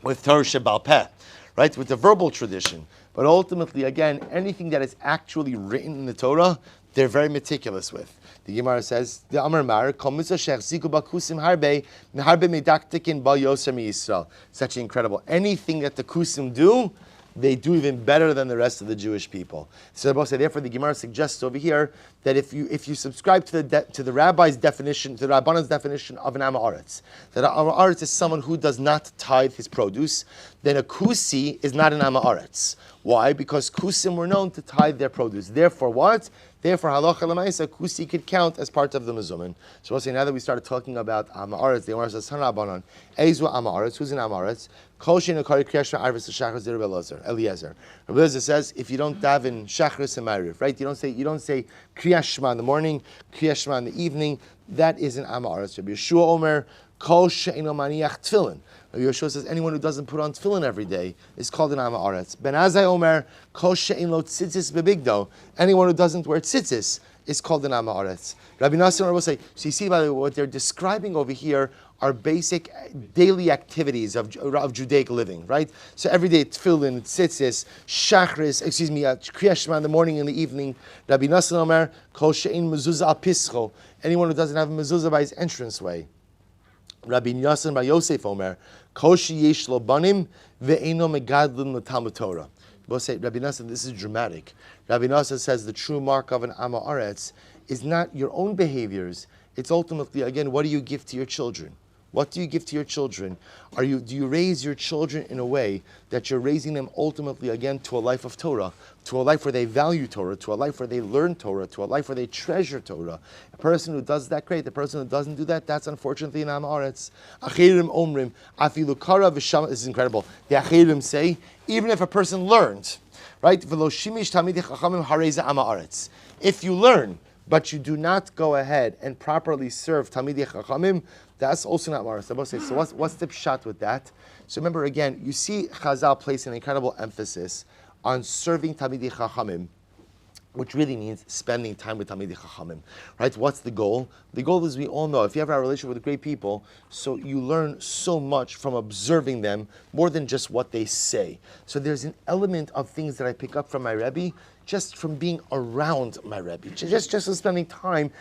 With Torah Shebal Peh, right? With the verbal tradition. But ultimately, again, anything that is actually written in the Torah, they're very meticulous with. The Gemara says, the Amar Mar, Kol Mitzvah Shechziku Bakusim Harbe, Meharbe Medaktikin Ba Yoser Mi Yisrael. Such incredible. Anything that the kusim do, they do even better than the rest of the Jewish people. So therefore, the Gemara suggests over here that if you subscribe to the rabbi's definition, to the Rabbanan's definition of an Am Haaretz, that Am Haaretz is someone who does not tithe his produce, then a kusi is not an Am Haaretz. Why? Because kusim were known to tithe their produce. Therefore, what? Therefore, halacha l'maisa, kusi could count as part of the mezumin. So we'll say now that we started talking about Am Haaretz, the Gemara says, "Han Rabbanan, Ezu Am Haaretz, who's an Am Haaretz? Kol she'eino kari kriyas shema arvis l'shachris de Rabbi Eliezer." Rabbi Eliezer says, if you don't daven shachris and ma'ariv, right? You don't say kriyas shema in the morning, kriyas shema in the evening. That is an Am Haaretz. Rabbi Yeshua Omer, Kol she'eino maniach tefillin. Rabbi Yeshua says anyone who doesn't put on tefillin every day is called an Am Haaretz. Ben Azai Omer, Kol she'ein lo tzitzis bebigdo. Anyone who doesn't wear tzitzis is called an Am Haaretz. Rabbi Nassim will say, so you see, by the way, what they're describing over here are basic daily activities of Judaic living, right? So every day, tefillin, tzitzis, shachris, kriyas shema in the morning and the evening. Rabbi Nassim Omer, Kol she'ein mezuzah al pischo. Anyone who doesn't have a mezuzah by his entranceway. Rabbi Yassin Bar Yosef Omer, Koshi yesh lo banim ve'eno megadlin l'talmud Torah. Both say, Rabbi Nassim, this is dramatic. Rabbi Nassim says the true mark of an Am Haaretz is not your own behaviors. It's ultimately, again, what do you give to your children? What do you give to your children? Do you raise your children in a way that you're raising them ultimately, again, to a life of Torah, to a life where they value Torah, to a life where they learn Torah, to a life where they treasure Torah? A person who does that, great. The person who doesn't do that, that's unfortunately an Am Haaretz. Achirim omrim, afilu kara v'shama. This is incredible. The Achirim say, even if a person learned, right? V'lo shimish tamidei chachamim hareza Am Haaretz. If you learn, but you do not go ahead and properly serve Tamidei Chachamim, that's also not Maras. So what's the pshat with that? So remember again, you see Chazal place an incredible emphasis on serving Tamidei Chachamim, which really means spending time with Tamidei Chachamim, right? What's the goal? The goal is, we all know, if you have a relationship with great people, so you learn so much from observing them more than just what they say. So there's an element of things that I pick up from my Rebbe just from being around my Rebbe, just spending time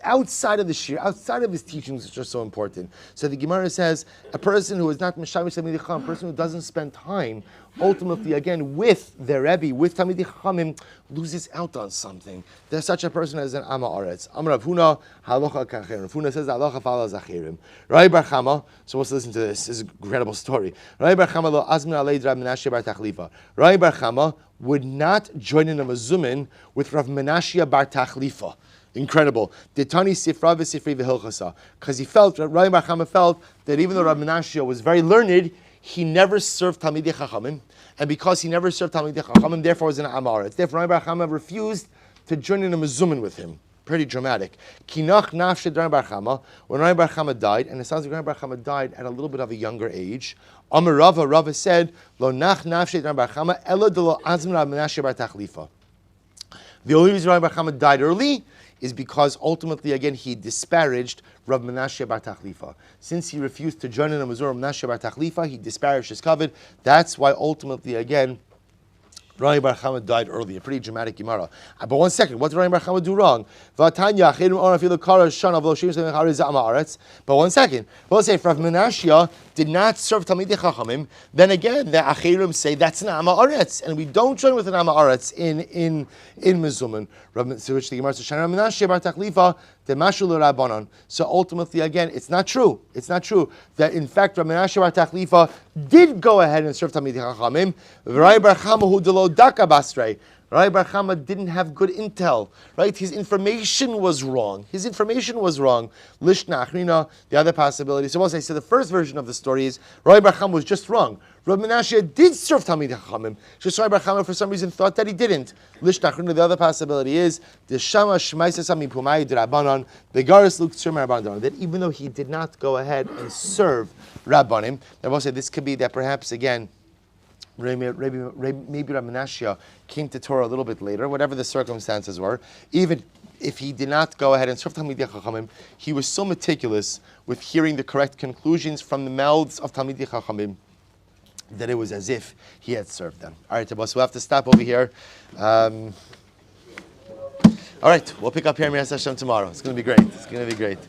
outside of the shir, outside of his teachings, which are so important. So the Gemara says, a person who is not Mishamish Tamidei Chacham, a person who doesn't spend time, ultimately, again, with their Rebbe, with Tamidei Chachamim, loses out on something. There's such a person as an Am Haaretz. Amar Rav Huna, halacha kacherim. Rav Huna says, halacha follows acherim. Rabbi Bar Chama, so let's listen to this. This is an incredible story. Rabbi Bar Chama lo azmin alei Rav Menashe bar Tachlifa. Rabbi Bar Chama would not join in a mezumin with Rav Menashe bar Tachlifa. Incredible. Detani sifra v'sifri v'hilchasa. Because Rabbi Bar Chama felt that even though Rav Menashe was very learned, he never served Talmidei Chachamim, and because he never served Talmidei Chachamim, therefore was an Am Haaretz. Therefore, Rabbi Bar Chama refused to join in a mezumin with him. Pretty dramatic. Kinach nafshed Rabbi Bar Chama. When Rabbi Bar Chama died, and it sounds like Rabbi Bar Chama died at a little bit of a younger age, Amar Rava said, Lo nach nafshed Rabbi Bar Chama ela de lo azmin Rav Menashe bar Tachlifa. The only reason Rabbi Bar Chama died early is because ultimately, again, he disparaged Rav Menashe bar Tachlifa. Since he refused to join in a Mazur Rav Menashe bar Tachlifa, he disparaged his kavod. That's why ultimately, again, Rabbi Bar Chama died early. A pretty dramatic Gemara. But one second, what did Rabbi Bar Chama do wrong? But one second, we'll say if Rav Menashe did not serve Talmidei Chachamim, then again the Achirim say that's an Am Haaretz, and we don't join with an Am Haaretz in mezumin. So which the Gemara says, Rav Menashe bar Tachlifa demashu l'Rabbanan. So ultimately, again, it's not true. It's not true that in fact Rav Menashe bar Tachlifa did go ahead and serve Talmidei Chachamim. Rabbi Bar Chama hu delo daka basrei. Rabbi Bar Chama didn't have good intel, right? His information was wrong. Lishna achrina, the other possibility. So the first version of the story is Rabbi Bar Chama was just wrong. Rabbi Menashe did serve Talmidei Chachamim. Just Rabbi Bar Chama for some reason thought that he didn't. Lishna achrina, the other possibility is the Shama Shmaisa Sami Pumai Drabanan, the Garis Luke Tzurma Rabbanan. That even though he did not go ahead and serve Rabbanim, I will say this could be that perhaps again, maybe Rav Menashe came to Torah a little bit later, whatever the circumstances were. Even if he did not go ahead and serve Talmidei Chachamim, he was so meticulous with hearing the correct conclusions from the mouths of Talmidei Chachamim that it was as if he had served them. All right, boss, we'll have to stop over here. All right, we'll pick up here in Hashem tomorrow. It's going to be great.